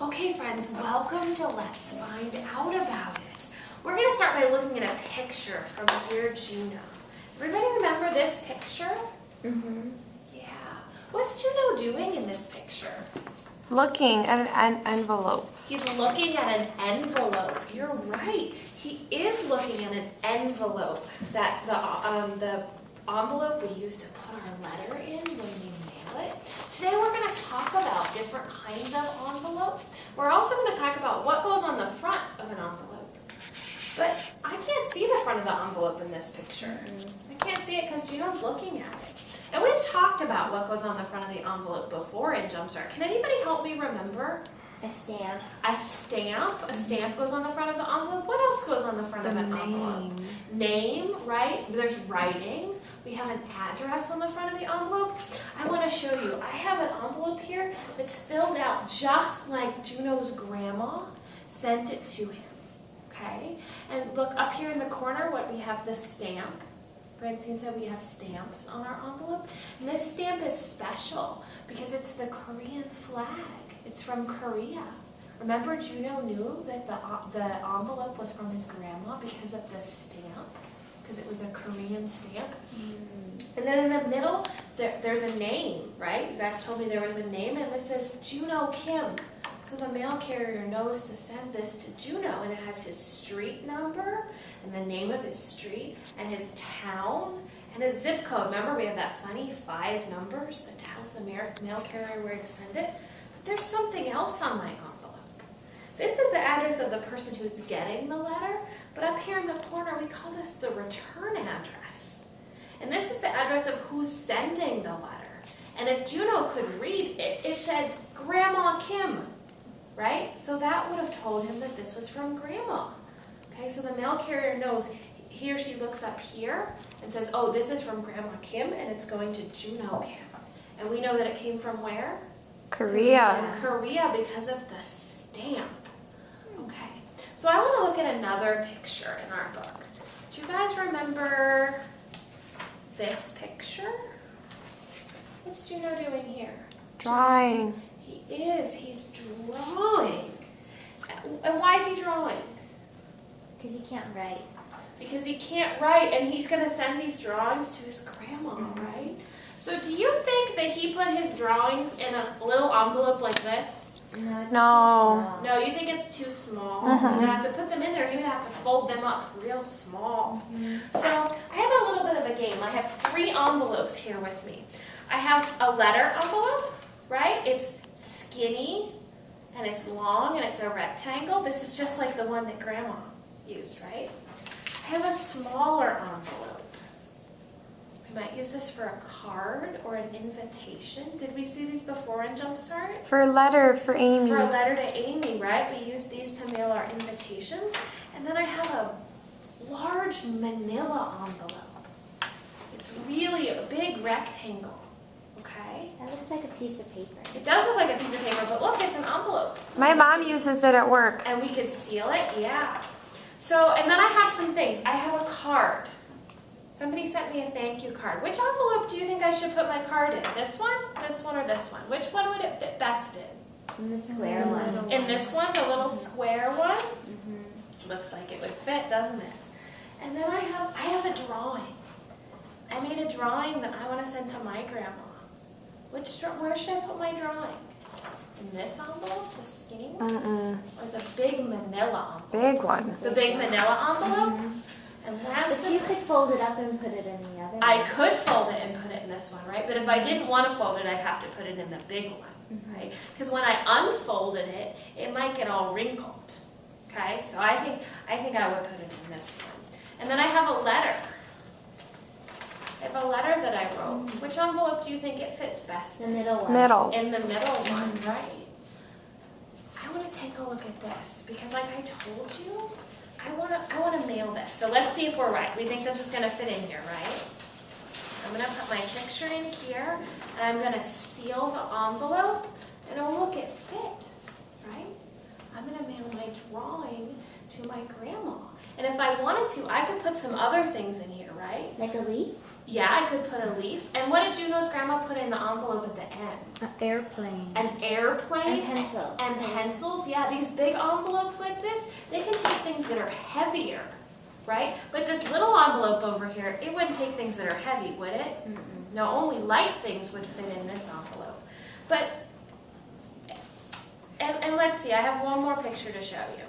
Okay friends, welcome to Let's Find Out About It. We're going to start by looking at a picture from Dear Juno. Everybody remember this picture? Mm-hmm. Yeah. What's Juno doing in this picture? Looking at an envelope. He's looking at an envelope. You're right. He is looking at an envelope. That the envelope we use to put our letter in when we mail it. Today we're going to talk about different kinds of envelopes. We're also going to talk about what goes on the front of an envelope. But I can't see the front of the envelope in this picture. I can't see it because Juno's looking at it. And we've talked about what goes on the front of the envelope before in Jumpstart. Can anybody help me remember? A stamp. A stamp. A stamp goes on the front of the envelope. What else goes on the front of an envelope? Name, right? There's writing. We have an address on the front of the envelope. I want to show you. I have an envelope here that's filled out just like Juno's grandma sent it to him. Okay? And look up here in the corner, what we have the stamp. Francine said we have stamps on our envelope. And this stamp is special because it's the Korean flag. It's from Korea. Remember, Juno knew that the envelope was from his grandma because of the stamp, because it was a Korean stamp. And then in the middle, there's a name, right? You guys told me there was a name, and this says Juno Kim. So the mail carrier knows to send this to Juno, and it has his street number, and the name of his street, and his town, and his zip code. Remember, we have that funny 5 numbers that tells the mail carrier where to send it. But there's something else on my envelope. This is the address of the person who's getting the letter, but up here in the corner, we call this the return address. And this is the address of who's sending the letter. And if Juno could read it, it said Grandma Kim, right? So that would have told him that this was from Grandma. Okay, so the mail carrier knows. He or she looks up here and says, oh, this is from Grandma Kim, and it's going to Juno Kim. And we know that it came from where? Korea. Korea, because of the stamp. Okay, so I want to look at another picture in our book. Do you guys remember this picture? What's Juno doing here? Drawing. He is. He's drawing. And why is he drawing? Because he can't write. Because he can't write, and he's going to send these drawings to his grandma, right? So do you think that he put his drawings in a little envelope like this? No, it's No. too small. No, you think it's too small? Mhm. You know, to put them in there, you would have to fold them up real small. So I have a little bit of a game. I have 3 envelopes here with me. I have a letter envelope, right? It's skinny, and it's long, and it's a rectangle. This is just like the one that Grandma used, right? I have a smaller envelope. We might use this for a card or an invitation. Did we see these before in Jumpstart? For a letter for Amy. For a letter to Amy, right? We use these to mail our invitations. And then I have a large manila envelope. It's really a big rectangle, okay? That looks like a piece of paper. It does look like a piece of paper, but look, it's an envelope. My mom uses it at work. And we could seal it, yeah. So, and then I have some things. I have a card. Somebody sent me a thank you card. Which envelope do you think I should put my card in? This one, or this one? Which one would it fit best in? In the square one. In this one, the little square one? Looks like it would fit, doesn't it? And then I have a drawing. I made a drawing that I want to send to my grandma. Where should I put my drawing? In this envelope, the skinny one? Or the big manila envelope? Big one. The big manila envelope? And last But you could fold it up and put it in the other I one. could fold it and put it in this one, right? But if I didn't want to fold it, I'd have to put it in the big one, right? Because when I unfolded it, it might get all wrinkled, okay? So I think I would put it in this one. And then I have a letter. I have a letter that I wrote. Which envelope do you think it fits best The in? middle one. Middle. In the middle one, right. I want to take a look at this because like I told you, I want to mail this. So let's see if we're right. We think this is going to fit in here, right? I'm going to put my picture in here, and I'm going to seal the envelope, and oh look, it fit, right? I'm going to mail my drawing to my grandma. And if I wanted to, I could put some other things in here, right? Like a leaf? Yeah, I could put a leaf. And what did Juno's grandma put in the envelope at the end? An airplane. An airplane. And pencils. And pencils. Yeah, these big envelopes like this, they can take things that are heavier, right? But this little envelope over here, it wouldn't take things that are heavy, would it? Mm-mm. No, only light things would fit in this envelope. But, and let's see, I have one more picture to show you.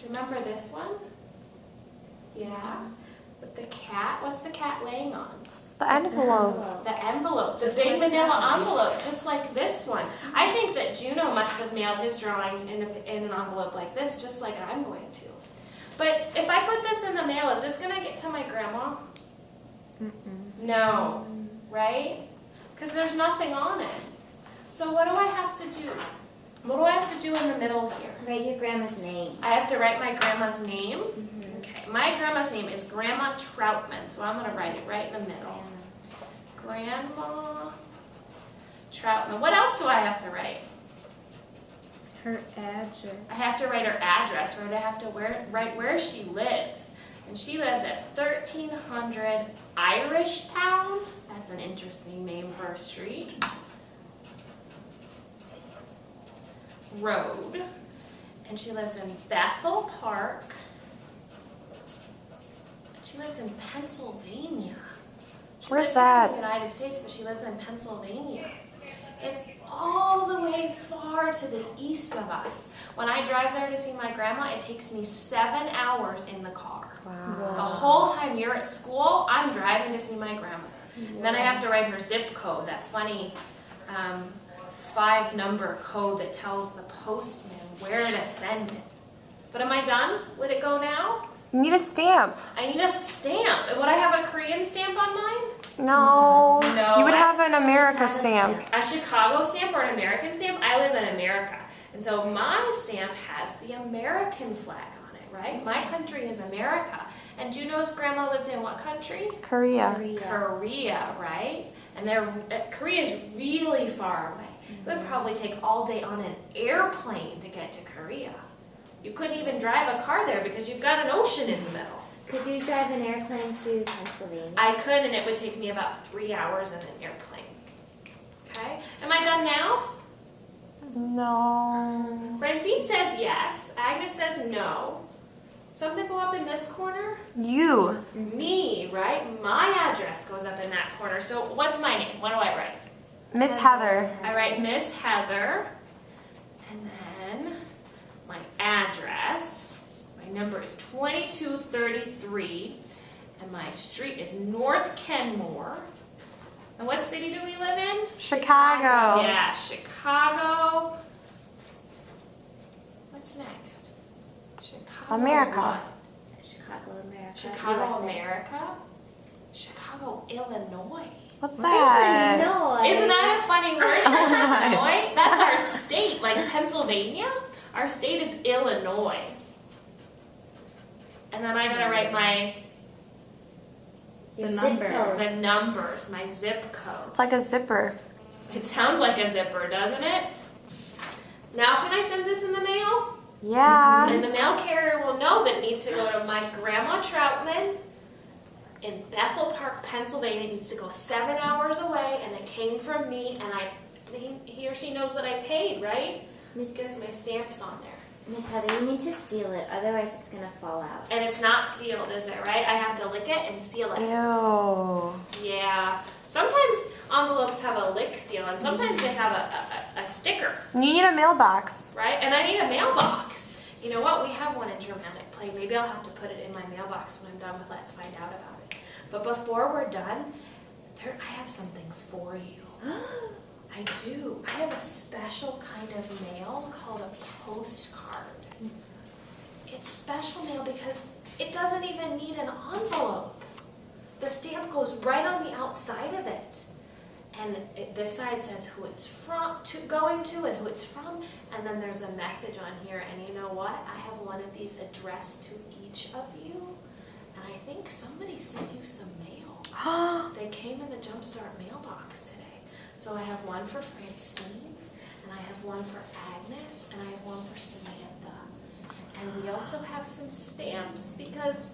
Remember this one? Yeah. With the cat, what's the cat laying on? The envelope. The envelope, the big manila envelope, just like this one. I think that Juno must have mailed his drawing in an envelope like this, just like I'm going to. But if I put this in the mail, is this going to get to my grandma? Mm-mm. No, right? Because there's nothing on it. So what do I have to do? What do I have to do in the middle here? Write your grandma's name. I have to write my grandma's name. Mm-hmm. Okay, my grandma's name is Grandma Troutman, so I'm going to write it right in the middle. Grandma Troutman. What else do I have to write? Her address. I have to write her address, right? I have to write where she lives. And she lives at 1300 Irish Town. That's an interesting name for a street. Road. And she lives in Bethel Park. She lives in Pennsylvania. She Where's lives that? in the United States, but she lives in Pennsylvania. It's all the way far to the east of us. When I drive there to see my grandma, it takes me 7 hours in the car. Wow. The whole time you're at school, I'm driving to see my grandma. And then I have to write her zip code, that funny 5-number code that tells the postman where to send it. But am I done? Would it go now? You need a stamp. I need a stamp. Would I have a Korean stamp on mine? No. No, You would I- have an America stamp. A Chicago stamp or an American stamp? I live in America. And so my stamp has the American flag on it, right? My country is America. And Juno's grandma lived in what country? Korea. Korea, right? And Korea is really far away. It would probably take all day on an airplane to get to Korea. You couldn't even drive a car there because you've got an ocean in the middle. Could you drive an airplane to Pennsylvania? I could, and it would take me about 3 hours in an airplane. Okay? Am I done now? No. Francine says yes. Agnes says no. Something go up in this corner? You. Me, right? My address goes up in that corner. So what's my name? What do I write? Miss Heather. I write Miss Heather. And then my address. My number is 2233. And my street is North Kenmore. And what city do we live in? Chicago. Yeah, Chicago. What's next? Chicago. America. what? Chicago, America. Chicago, USA. America. Chicago, Illinois. What's that? Illinois. Isn't that a funny word? Illinois? That's our state, like Pennsylvania. Our state is Illinois. And then I gotta write my Your The zip number. code. the numbers, my zip code. It's like a zipper. It sounds like a zipper, doesn't it? Now can I send this in the mail? Yeah. And the mail carrier will know that it needs to go to my Grandma Troutman in Bethel Park, Pennsylvania. It needs to go 7 hours away, and it came from me, and he or she knows that I paid, right? Because my stamp's on there. Miss Heather, you need to seal it, otherwise it's gonna fall out. And it's not sealed, is it, right? I have to lick it and seal it. Ew. Yeah. Sometimes envelopes have a lick seal, and sometimes they have a sticker, You need a mailbox. right? And I need a mailbox. You know what? We have one in Germanic Play. Maybe I'll have to put it in my mailbox when I'm done with Let's Find Out About It. But before we're done, I have something for you. I do. I have a special kind of mail called a postcard. It's special mail because it doesn't even need an envelope. The stamp goes right on the outside of it. And this side says who it's going to and who it's from. And then there's a message on here. And you know what? I have one of these addressed to each of you. And I think somebody sent you some mail. They came in the Jumpstart mailbox today. So I have one for Francine, and I have one for Agnes, and I have one for Samantha. And we also have some stamps because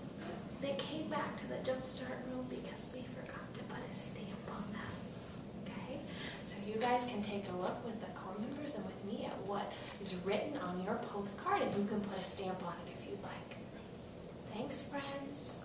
they came back to the Jumpstart room because they forgot to put a stamp on them. Okay? So you guys can take a look with the co-members and with me at what is written on your postcard, and you can put a stamp on it if you'd like. Thanks, friends.